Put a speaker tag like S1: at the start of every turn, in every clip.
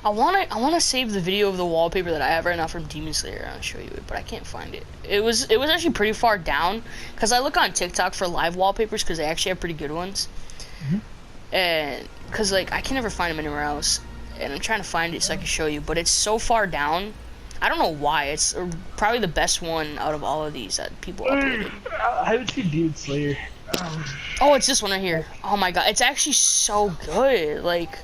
S1: I wanna save the video of the wallpaper that I have right now from Demon Slayer. I'll show you it, but I can't find it. It was actually pretty far down, cause I look on TikTok for live wallpapers, cause they actually have pretty good ones. And cause like I can never find them anywhere else, and I'm trying to find it so I can show you, but it's so far down. I don't know why. It's probably the best one out of all of these that people uploaded.
S2: I haven't seen Demon Slayer.
S1: Oh, it's this one right here. Oh my god, it's actually so good. Like,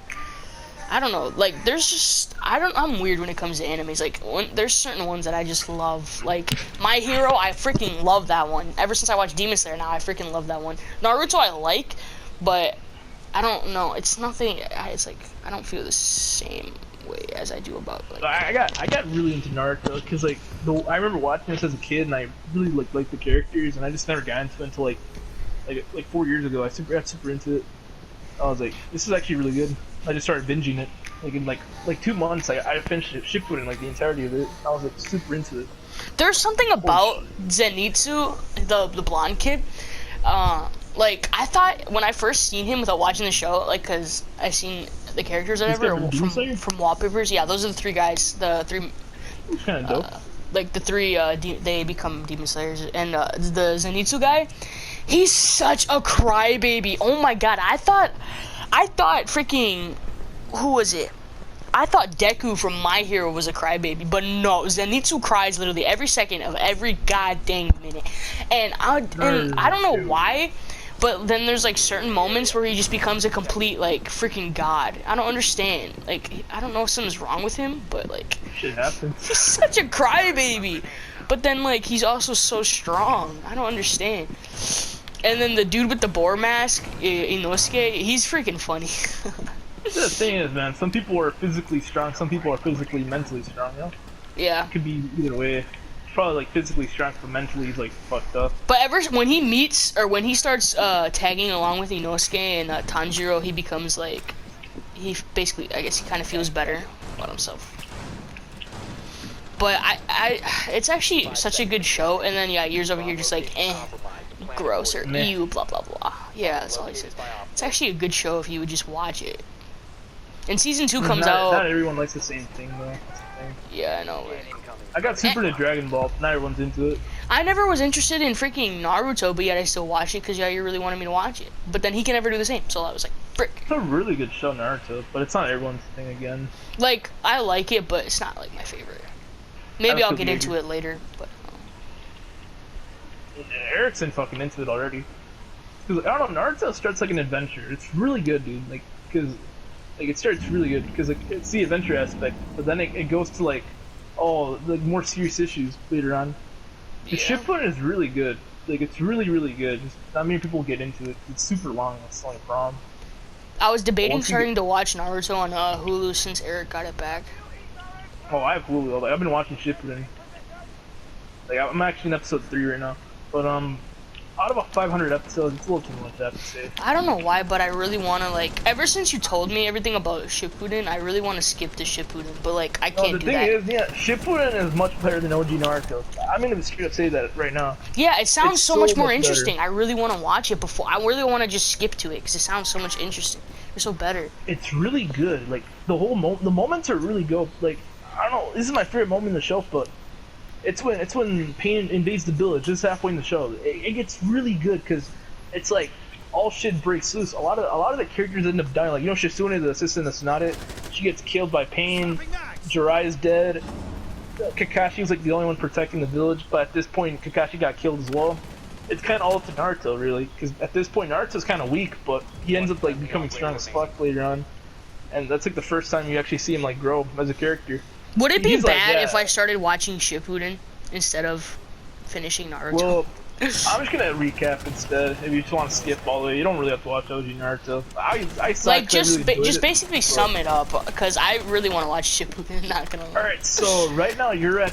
S1: I don't know. Like, there's just I'm weird when it comes to animes. Like, there's certain ones that I just love. Like, My Hero, I freaking love that one. Ever since I watched Demon Slayer, now I freaking love that one. Naruto, I like, but I don't know. It's nothing. It's like I don't feel the same way as I do about like.
S2: I got really into Naruto because like I remember watching this as a kid and I really liked the characters and I just never got into it until like 4 years ago. I got super into it. I was like, this is actually really good. I just started binging it. Like in like 2 months, I finished it, Shippuden, like the entirety of it. I was like super into it.
S1: There's something about Zenitsu, the blonde kid. Like I thought when I first seen him without watching the show, like cause I seen the characters and everything from wallpapers. Yeah, those are the three guys. The three.
S2: It's kind of dope.
S1: Like the three, they become Demon Slayers, and the Zenitsu guy, he's such a crybaby. Oh my god, I thought freaking, who was it? I thought Deku from My Hero was a crybaby, but no, Zenitsu cries literally every second of every goddamn minute, and I don't know why. But then there's like certain moments where he just becomes a complete like freaking god. I don't understand. Like I don't know if something's wrong with him, but like
S2: Shit happens.
S1: he's such a crybaby. But then like he's also so strong. I don't understand. And then the dude with the boar mask, Inosuke, he's freaking funny.
S2: The thing is, man, some people are physically strong, some people are physically mentally strong. You know?
S1: Yeah.
S2: It could be either way. Probably like physically strong, but mentally he's like fucked up.
S1: But when he meets or when he starts tagging along with Inosuke and Tanjiro, he becomes like he basically, I guess he kind of feels better about himself. But it's actually such a good show. And then yeah, years over here just like gross or ew, blah blah blah. Yeah, that's all he says. It's actually a good show if you would just watch it. And season 2 comes out.
S2: Not everyone likes the same thing though. That's the thing.
S1: Yeah, I know.
S2: I got super into Dragon Ball. Not everyone's into it.
S1: I never was interested in freaking Naruto, but yet I still watched it because you really wanted me to watch it. But then he can never do the same, so I was like, frick.
S2: It's a really good show, Naruto, but it's not everyone's thing again.
S1: Like, I like it, but it's not like my favorite. Maybe I'll get into it later, but.
S2: Erickson fucking into it already. Cause I don't know, Naruto starts like an adventure. It's really good, dude. Like, cause like it starts really good because like it's the adventure aspect, but then it goes to like. Oh, like more serious issues later on. The Shippuden is really good. Like it's really, really good. Just not many people get into it. It's super long. That's the only problem.
S1: I was debating starting to watch Naruto on Hulu since Eric got it back.
S2: Oh, I have Hulu. Like, I've been watching Shippuden. Like I'm actually in episode 3 right now. But out of 500 episodes, it's a little too much, I have to say.
S1: I don't know why, but I really want to, like, ever since you told me everything about Shippuden, I really want to skip to Shippuden, but, like, I can't do that.
S2: The thing is, yeah, Shippuden is much better than OG Naruto. I'm gonna straight up say that right now.
S1: Yeah, it sounds so much more interesting. I really want to watch it before. I really want to just skip to it, because it sounds so much interesting. They're so better.
S2: It's really good. Like, the moments are really good. Like, I don't know, this is my favorite moment in the show, but it's when Pain invades the village just halfway in the show. It gets really good because it's like all shit breaks loose. A lot of the characters end up dying. Like Shizune, the assistant of Tsunade, she gets killed by Pain. Jiraiya's dead. Kakashi was like the only one protecting the village, but at this point Kakashi got killed as well. It's kind of all up to Naruto really, because at this point Naruto's kind of weak, but he ends up like becoming strong as fuck later on, and that's like the first time you actually see him like grow as a character.
S1: Would it be bad if I started watching Shippuden instead of finishing Naruto?
S2: Well, I'm just gonna recap instead. If you just want to skip all the way, you don't really have to watch OG Naruto. I
S1: like just basically sum it up, because I really want to watch Shippuden. Not gonna lie.
S2: All right, so right now you're at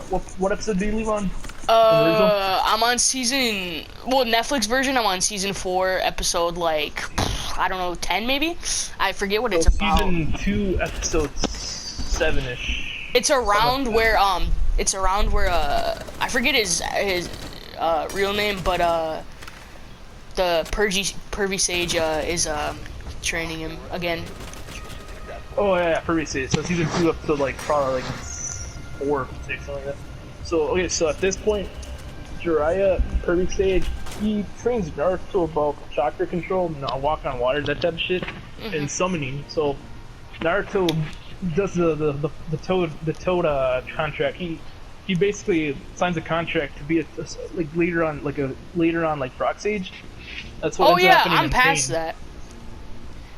S2: what episode do you leave on?
S1: I'm on Netflix version. I'm on season 4, episode like I don't know, 10 maybe. I forget what it's about.
S2: Season 2, episode 7-ish.
S1: It's around where I forget his real name, but the Pervy Sage is training him again.
S2: Oh yeah, Kirby Stage. So season 2 up to like probably like 4 or 6, something like that. So okay, so at this point, Jiraiya, Kirby Stage, he trains Naruto about chakra control, walk on water, that type of shit, and summoning. So Naruto does the Toad contract. He basically signs a contract to be like later on like Frog Sage. That's what
S1: Oh
S2: ends up
S1: yeah,
S2: happening
S1: I'm
S2: in
S1: past
S2: Pain.
S1: that.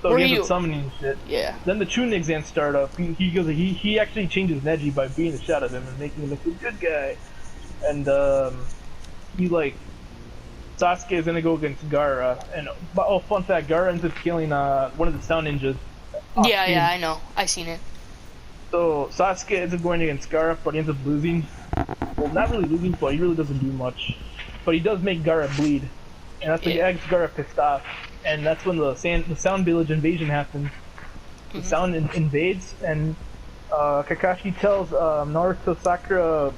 S2: So
S1: Where
S2: he ends
S1: you-
S2: up summoning and shit.
S1: Yeah.
S2: Then the Chunin exams start up. He actually changes Neji by being the shot of him and making him into a good guy. And he like Sasuke is gonna go against Gaara. And oh, fun fact, Gaara ends up killing one of the Sound Ninjas.
S1: Yeah, yeah, I know. I seen it.
S2: So Sasuke ends up going against Gaara, but he ends up losing. Well, not really losing, but he really doesn't do much. But he does make Gaara bleed, and that's what gets Gaara pissed off. And that's when the Sound Village invasion happens. The Sound invades, and Kakashi tells Naruto, Sakura,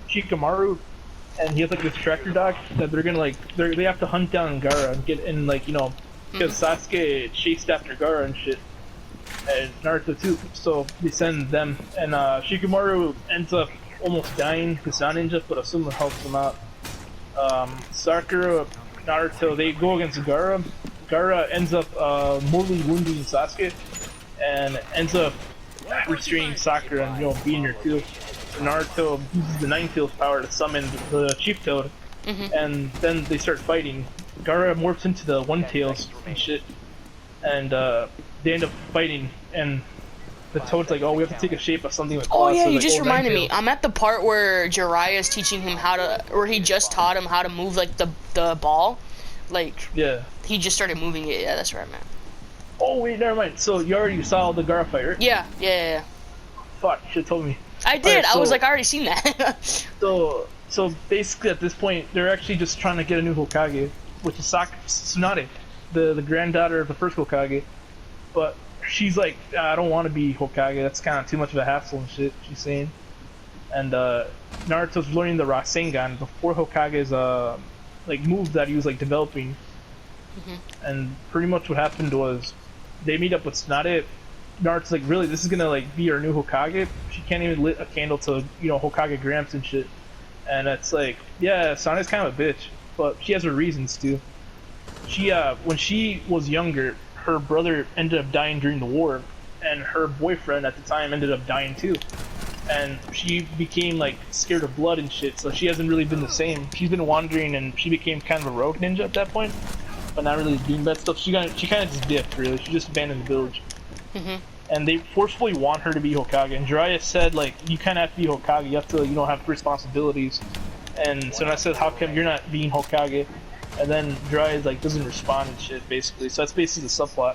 S2: Shikamaru, and he has like this tracker dog that they're gonna they have to hunt down Gaara and get in because Sasuke chased after Gaara and shit. And Naruto too, so they send them, and Shikamaru ends up almost dying to Sound Ninja, but Asuma helps him out. Sakura, Naruto, they go against Gaara. Gaara ends up mortally wounding Sasuke, and ends up restraining Sakura and beating her too. Naruto uses the Nine Tails power to summon the Chief Toad, and then they start fighting. Gaara morphs into the One Tails and shit, and they end up fighting, and the Toad's like, oh, we have to take a shape of something with
S1: Oh
S2: claws.
S1: yeah,
S2: So
S1: you
S2: like,
S1: just
S2: oh,
S1: reminded me.
S2: Ninetales.
S1: I'm at the part where Jiraiya's teaching him or he just taught him how to move like the ball. Like
S2: Yeah.
S1: he just started moving it. Yeah, that's where I'm at.
S2: Oh wait, never mind. So you already saw the Gaara fight, right?
S1: Yeah, yeah.
S2: Fuck, you should've told me.
S1: I did.
S2: Alright,
S1: I was
S2: so-
S1: like, I already seen that.
S2: So basically at this point, they're actually just trying to get a new Hokage, which is Tsunade, the granddaughter of the first Hokage. But she's like, I don't want to be Hokage. That's kind of too much of a hassle and shit. She's saying. And Naruto's learning the Rasengan, the four Hokage's like moves that he was like developing. And pretty much what happened was they meet up with Tsunade. Naruto's like, really, this is gonna like be our new Hokage? She can't even lit a candle to Hokage Gramps and shit. And it's like, yeah, Tsunade's kind of a bitch, but she has her reasons too. She when she was younger, her brother ended up dying during the war, and her boyfriend at the time ended up dying too. And she became like scared of blood and shit, so she hasn't really been the same. She's been wandering, and she became kind of a rogue ninja at that point, but not really doing bad stuff. She kind of just dipped, really. She just abandoned the village. And they forcefully want her to be Hokage. And Jiraiya said, like, you kind of have to be Hokage. You have to, have responsibilities. And so I said, how come you're not being Hokage? And then Jiraiya like doesn't respond and shit, basically. So that's basically the subplot.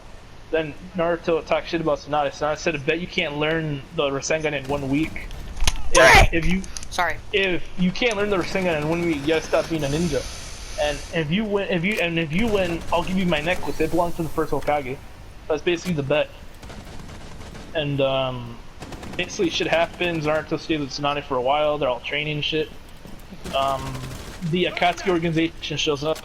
S2: Then Naruto talks shit about Tsunade. Tsunade said, I bet you can't learn the Rasengan in 1 week. If you can't learn the Rasengan in 1 week, you gotta stop being a ninja. And if you win, I'll give you my necklace. It belongs to the first Hokage. That's basically the bet. And basically shit happens. Naruto stays with Tsunade for a while. They're all training and shit. The Akatsuki organization shows up,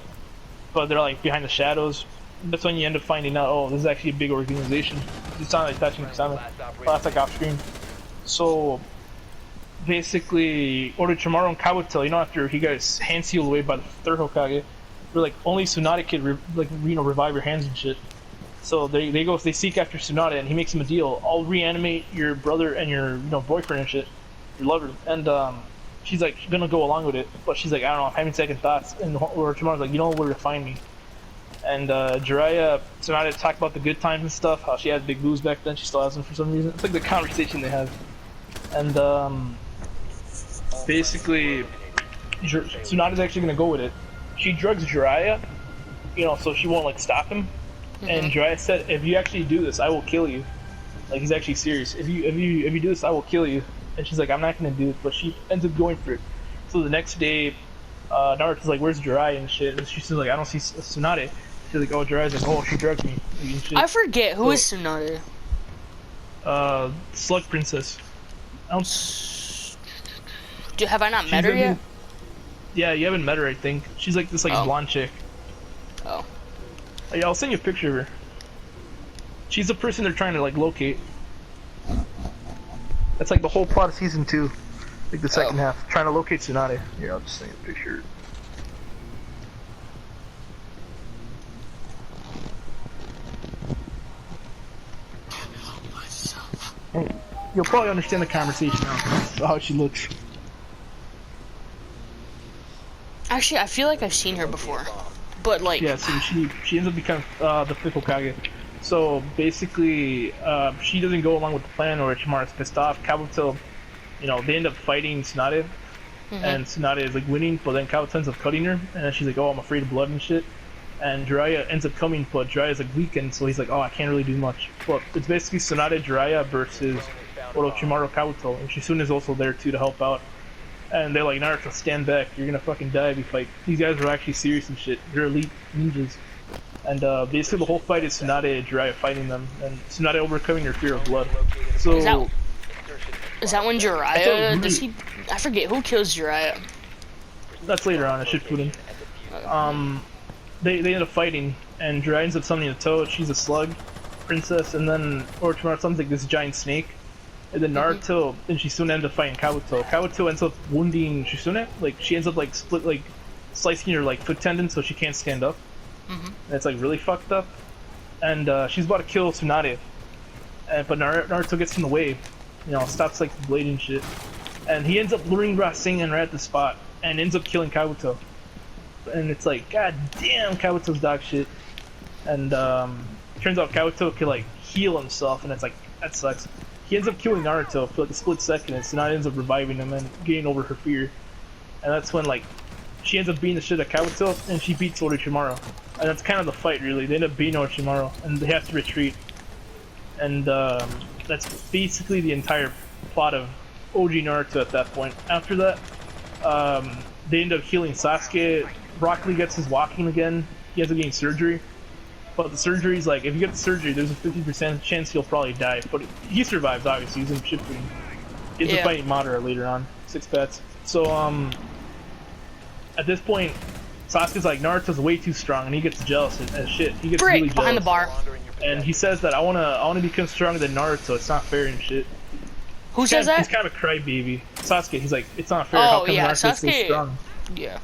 S2: but they're like behind the shadows. That's when you end up finding out, oh, this is actually a big organization. It's not like touching Kusama. Well, that's like off screen. So basically, Orochimaru and Kabuto, after he got his hand sealed away by the third Hokage, they're like, only Tsunade could revive your hands and shit. So they seek after Tsunade, and he makes him a deal. I'll reanimate your brother and your boyfriend and shit, your lover. And she's like gonna go along with it, but she's like, I don't know, I'm having second thoughts. And Orochimaru's like, you know where to find me. And Jiraiya, Tsunade talk about the good times and stuff, how she had big boobs back then, she still has them for some reason. It's like the conversation they have. And basically, Tsunade's actually gonna go with it. She drugs Jiraiya, so she won't like stop him. And Jiraiya said, if you actually do this, I will kill you. Like, he's actually serious. If you do this, I will kill you. And she's like, I'm not gonna do it, but she ends up going for it. So the next day, Naruto's like, where's Jiraiya and shit? And she's like, I don't see Tsunade. She's like, oh, Jiraiya's like, oh, she drugged me. And shit.
S1: I forget who is Tsunade.
S2: Slug Princess.
S1: Have I not met her yet?
S2: Yeah, you haven't met her, I think. She's like this blonde chick.
S1: Oh.
S2: Yeah, I'll send you a picture of her. She's the person they're trying to like locate. That's like the whole plot of season 2, like the second half, trying to locate Tsunade. Here, I'll just send you a picture. And you'll probably understand the conversation now, how she looks.
S1: Actually, I feel like I've seen her before, but like.
S2: Yeah, so she ends up becoming the fifth Hokage. So basically, she doesn't go along with the plan, or Orochimaru's pissed off. Kabuto, you know, they end up fighting Tsunade, and Tsunade is like winning, but then Kabuto ends up cutting her, and then she's like, "Oh, I'm afraid of blood and shit." And Jiraiya ends up coming, but Jiraiya's like weakened, so he's like, "Oh, I can't really do much." But it's basically Tsunade, Jiraiya versus Orochimaru, Kabuto, and Shizune is also there too to help out. And they're like, "Naruto, stand back! You're gonna fucking die if you fight." These guys are actually serious and shit. They're elite ninjas. And basically the whole fight is Tsunade and Jiraiya fighting them, and Tsunade overcoming her fear of blood. So
S1: is that when Jiraiya does he? I forget who kills Jiraiya.
S2: That's later on. I should put in. They end up fighting, and Jiraiya ends up summoning a toad. She's a slug princess, and then Orochimaru summons like this giant snake. And then Naruto and Shizune end up fighting Kabuto. Kabuto ends up wounding Shizune. Like she ends up like slicing her like foot tendon so she can't stand up. And it's like really fucked up. And she's about to kill Tsunade. But Naruto gets in the way. You know, stops like the blade and shit. And he ends up luring Rasengan right at the spot. And ends up killing Kabuto. And it's like, god damn, Kabuto's dog shit. And turns out Kabuto can like heal himself. And it's like, that sucks. He ends up killing Naruto for like a split second. And Tsunade ends up reviving him and getting over her fear. And that's when like, she ends up beating the shit out of Kabuto, and she beats Orochimaru. And that's kind of the fight, really. They end up beating Orochimaru, and they have to retreat. And that's basically the entire plot of OG Naruto at that point. After that, they end up healing Sasuke. Rock Lee gets his walking again. He ends up getting surgery. But the surgery's like, if you get the surgery, there's a 50% chance he'll probably die. But he survives, obviously. He's in Shippuden. He ends up fighting Madara later on. 6 bets. So, at this point, Sasuke's like, Naruto's way too strong, and he gets jealous as shit. He gets really jealous.
S1: Behind the bar.
S2: And he says that I wanna become stronger than Naruto. It's not fair and shit.
S1: Who says that?
S2: He's kind of a crybaby. Sasuke. He's like, it's not fair. How come Naruto's so strong?
S1: Yeah.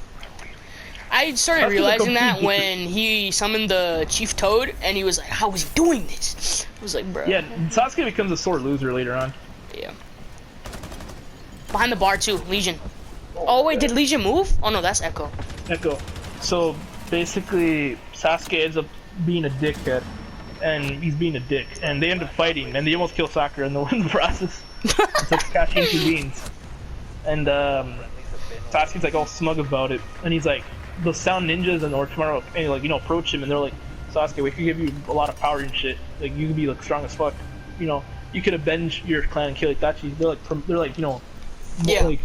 S1: I started realizing that when he summoned the Chief Toad, and he was like, "How was he doing this?" I was like, "Bro."
S2: Yeah, Sasuke becomes a sore loser later on.
S1: Yeah. Behind the bar too, Legion. Oh wait, did Legion move? Oh no, that's Echo.
S2: Echo. So basically, Sasuke ends up being a dickhead, and he's being a dick, and they end up fighting, and they almost kill Sakura in the process. So Kakashi intervenes, and Sasuke's like all smug about it, and he's like, the Sound Ninjas and Orochimaru, and like, you know, approach him, and they're like, Sasuke, we could give you a lot of power and shit. Like, you could be like strong as fuck. You know, you could avenge your clan and kill Itachi. They're like, you know, like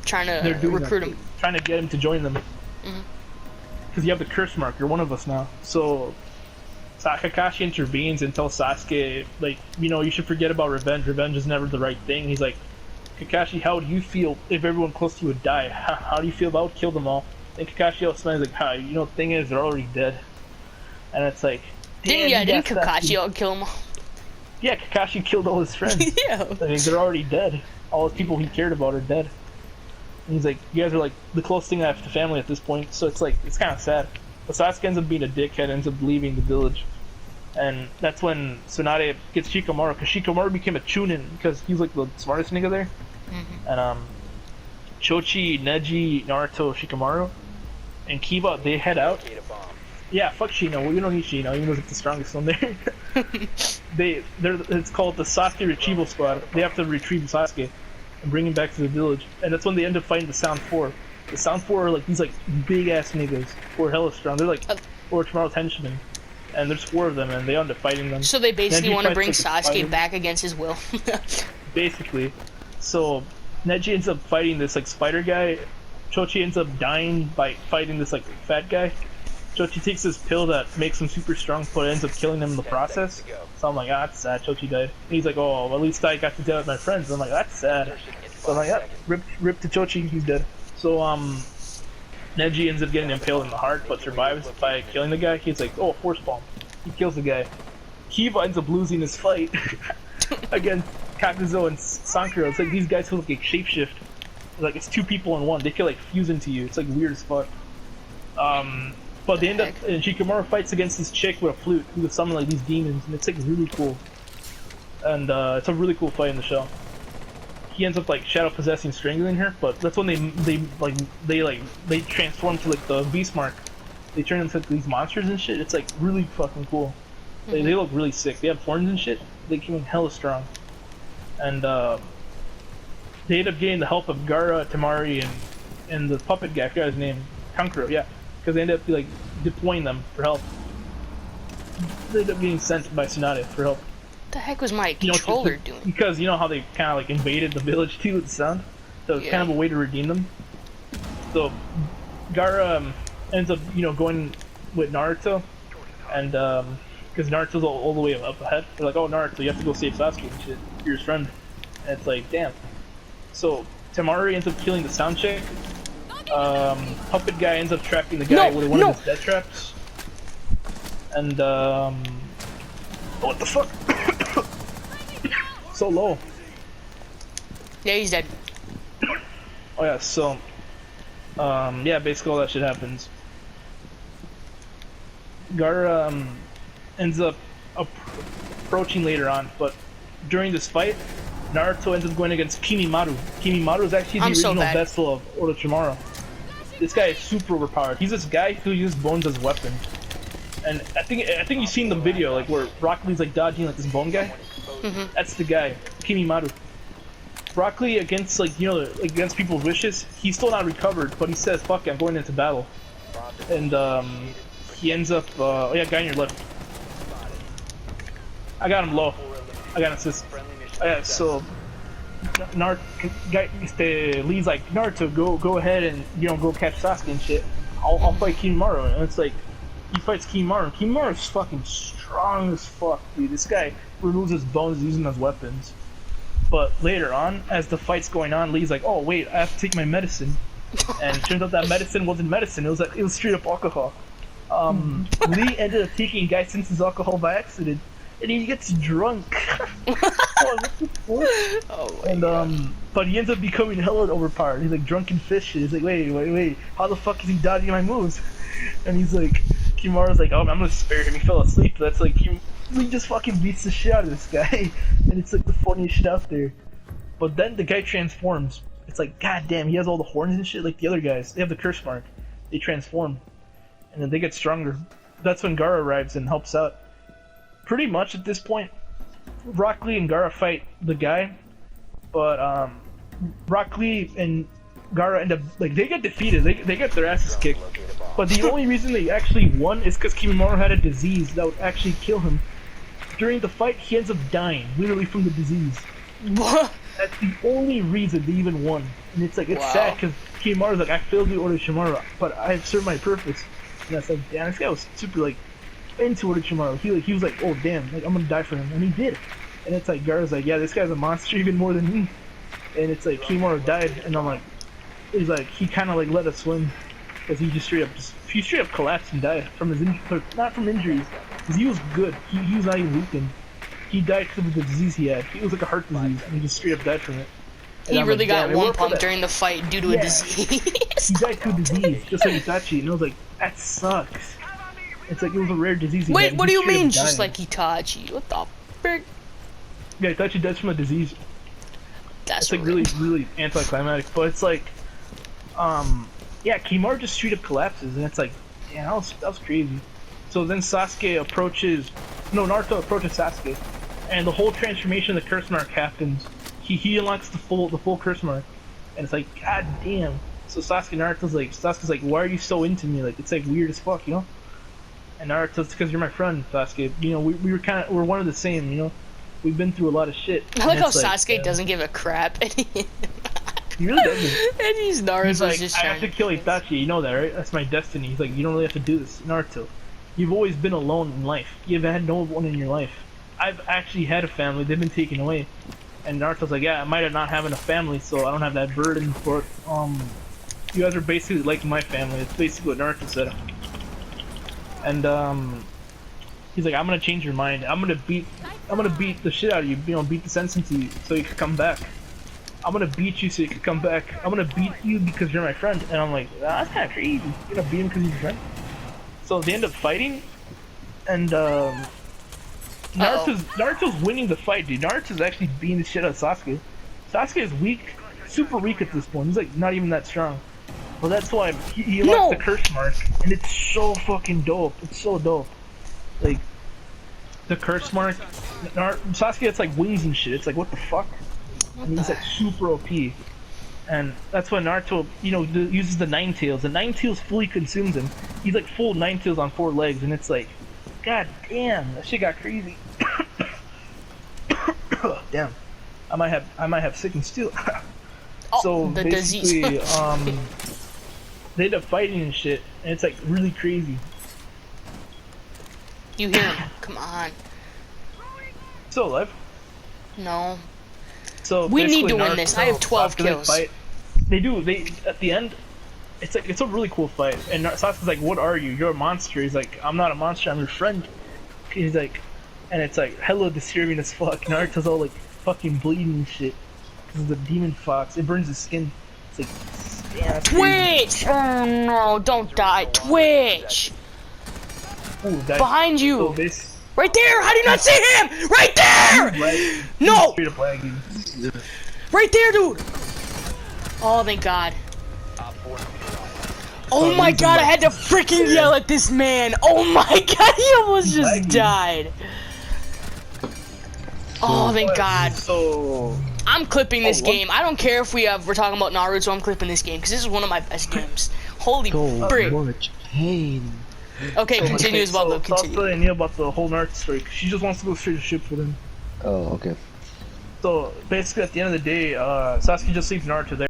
S1: trying to recruit him,
S2: trying to get him to join them. Because you have the curse mark, you're one of us now. So Kakashi intervenes and tells Sasuke, like, you know, you should forget about revenge. Revenge is never the right thing. He's like, Kakashi, how would you feel if everyone close to you would die? How do you feel if I would kill them all? And Kakashi also smiles like, you know, the thing is, they're already dead. And it's like,
S1: didn't Kakashi kill them all?
S2: Yeah, Kakashi killed all his friends.
S1: Yeah.
S2: I mean, they're already dead. All the people he cared about are dead. And he's like, you guys are like the closest thing I have to family at this point. So it's like, it's kind of sad. But Sasuke ends up being a dickhead, ends up leaving the village. And that's when Tsunade gets Shikamaru, because Shikamaru became a Chunin, because he's like the smartest nigga there. And Chochi, Neji, Naruto, Shikamaru, and Kiba, they head out. Yeah, fuck Shino. Well, you don't need Shino, even though he's like the strongest one there. It's called the Sasuke Retrieval Squad. They have to retrieve Sasuke and bring him back to the village. And that's when they end up fighting the Sound 4. The Sound 4 are like these like big ass niggas who are hella strong. They're like Orochimaru's henchmen. And there's 4 of them, and they end up fighting them.
S1: So they basically want to bring Sasuke back against his will.
S2: Basically. So Neji ends up fighting this like spider guy. Chochi ends up dying by fighting this like fat guy. Chochi takes this pill that makes him super strong, but it ends up killing him in the process. So I'm like, that's sad, Chochi died. And he's like, oh, well, at least I got to deal with my friends. I'm like, that's sad. So I'm like, yeah, rip to Chochi, he's dead. So Neji ends up getting impaled in the heart, but survives by killing the guy. He's like, oh, force bomb. He kills the guy. Kiba ends up losing his fight against Kakuzo and Sankuro, it's like these guys who look like shapeshift. Like it's two people in one. They can like fuse into you. It's like weird as fuck. But they end up, and Shikamaru fights against this chick with a flute who can summon like these demons, and it's like really cool. And it's a really cool fight in the show. He ends up like shadow possessing, strangling her, but that's when they transform to like the beast mark. They turn into like, these monsters and shit. It's like really fucking cool. They look really sick. They have horns and shit. They came in hella strong. And they end up getting the help of Gaara, Temari, and the puppet guy. I forgot his name. Kankuro, yeah. Because they end up like deploying them for help. They end up getting sent by Tsunade for help.
S1: What the heck was my controller doing?
S2: Because you know how they kind of like invaded the village too with the sound? So it's kind of a way to redeem them. So Gaara ends up, going with Naruto, and because Naruto's all the way up ahead. They're like, oh, Naruto, you have to go save Sasuke and shit. You're his friend. And it's like, damn. So Temari ends up killing the sound chick. Puppet guy ends up trapping the guy with one of his death traps. And what the fuck? So low.
S1: Yeah, he's dead.
S2: Oh yeah, so yeah, basically all that shit happens. Gaara ends up approaching later on, but during this fight, Naruto ends up going against Kimimaru. Kimimaru is actually the original vessel of Orochimaru. This guy is super overpowered. He's this guy who uses bones as weapons. And I think you've seen the video, like where Rock Lee's like dodging like this bone guy. That's the guy, Kimimaru. Rock Lee against against people's wishes, he's still not recovered, but he says, "Fuck it, I'm going into battle." And he ends up, oh yeah, guy on your left. I got him low. I got an assist. Yeah, so Lee's like, Naruto, go ahead and go catch Sasuke and shit. I'll fight Kimimaru, and it's like he fights Kimimaru. Kimimaru's fucking strong as fuck, dude. This guy removes his bones using them as weapons. But later on, as the fight's going on, Lee's like, oh wait, I have to take my medicine. And it turns out that medicine wasn't medicine, it was straight up alcohol. Lee ended up taking Guy Sense's alcohol by accident, and he gets drunk. But he ends up becoming hella overpowered. He's like drunken fish shit. He's like, wait, how the fuck is he dodging my moves? And he's like, Kimaru's like, oh, I'm gonna spare him, he fell asleep. That's like, Lee just fucking beats the shit out of this guy. And it's like the funniest shit out there. But then the guy transforms. It's like, god damn, he has all the horns and shit like the other guys. They have the curse mark. They transform. And then they get stronger. That's when Gaara arrives and helps out. Pretty much at this point, Rock Lee and Gaara fight the guy, but Rock Lee and Gaara end up, like, they get defeated, they get their asses kicked. But the only reason they actually won is because Kimimaru had a disease that would actually kill him. During the fight, he ends up dying, literally from the disease.
S1: What?
S2: That's the only reason they even won. And it's like, it's sad because Kimimaru's like, I failed you, Orochimaru, but I have served my purpose. And that's like, damn, this guy was super, like, into Orochimaru. He was like, oh damn, like I'm gonna die for him, and he did. And it's like Gaara's like, yeah, this guy's a monster even more than me. And it's like Kimimaru died, and I'm like, he's like, he kind of like let us win, because he straight up collapsed and died from his not from injuries, because he was good. He was not even weakened. He died because of the disease he had. It was like a heart disease, and he just straight up died from it. And
S1: he really got one pump during the fight due to a disease.
S2: He died to a disease, just like Itachi, and I was like, that sucks. It's like it was a rare disease.
S1: Wait, what do you mean, just like Itachi? What the frick?
S2: Yeah, Itachi dies from a disease.
S1: That's
S2: like really, really anticlimactic. But it's like, yeah, Kimimaru just straight up collapses, and it's like, yeah, that was crazy. So then Naruto approaches Sasuke, and the whole transformation of the curse mark happens. He unlocks the full curse mark, and it's like, god damn. So Sasuke's like, why are you so into me? Like, it's like weird as fuck, you know? And Naruto's because you're my friend, Sasuke. We're one of the same, We've been through a lot of shit.
S1: I like how Sasuke doesn't give a crap.
S2: He really doesn't.
S1: And he's
S2: like,
S1: just
S2: I have to kill Itachi, you know that, right? That's my destiny. He's like, you don't really have to do this, Naruto. You've always been alone in life. You've had no one in your life. I've actually had a family. They've been taken away. And Naruto's like, yeah, I might have not having a family, so I don't have that burden. But you guys are basically like my family. It's basically what Naruto said. And He's like, I'm gonna change your mind. I'm gonna beat the shit out of you. You know, beat the sense into you so you can come back. I'm gonna beat you so you can come back. I'm gonna beat you because you're my friend. And I'm like, that's kind of crazy. You're gonna beat him because he's your friend. So they end up fighting, and Naruto's winning the fight, dude. Naruto's actually beating the shit out of Sasuke. Sasuke is weak, super weak at this point. He's like not even that strong. Well, that's why he unlocks the curse mark, and it's so fucking dope. It's so dope. Like the curse mark, Sasuke gets like wings and shit. It's like what the fuck? And he's like super OP. And that's when Naruto, you know, uses the Nine Tails. The Nine Tails fully consumes him. He's like full Nine Tails on 4 legs, and it's like, god damn, that shit got crazy. Damn, I might have sickness too. So
S1: the
S2: basically,
S1: disease.
S2: they end up fighting and shit, and it's like really crazy.
S1: You hear him? Come on.
S2: Still alive.
S1: No.
S2: So
S1: We need to
S2: basically
S1: win this. I have 12
S2: after they
S1: kills.
S2: fight, they at the end, it's a really cool fight. And Sasuke's like, "What are you? You're a monster." He's like, "I'm not a monster. I'm your friend." He's like, and it's like hella disturbing as fuck. Naruto's all like fucking bleeding and shit because of the demon fox. It burns his skin. It's like, yeah, that's crazy.
S1: Twitch! Oh no! Don't die, Twitch!
S2: Ooh, that-
S1: Behind
S2: so
S1: you!
S2: this,
S1: Right there! How do you not see him? Right there!
S2: right,
S1: No!
S2: straight up lagging.
S1: Right there, dude! Oh, thank God. Oh my God, I had to freaking yell at this man. Oh my God, he almost just
S2: lagging.
S1: died. Oh, thank God.
S2: So
S1: I'm clipping this
S2: what?
S1: game. I don't care if we're talking about Naruto, I'm clipping this game because this is one of my best games. Holy
S3: So
S1: frick.
S3: much pain.
S1: Okay, continue as well, though.
S2: So
S1: Continue.
S2: I knew about the whole Naruto story. 'Cause she just wants to go straight to ship with him.
S3: Oh, okay.
S2: So basically, at the end of the day, Sasuke just leaves Naruto there.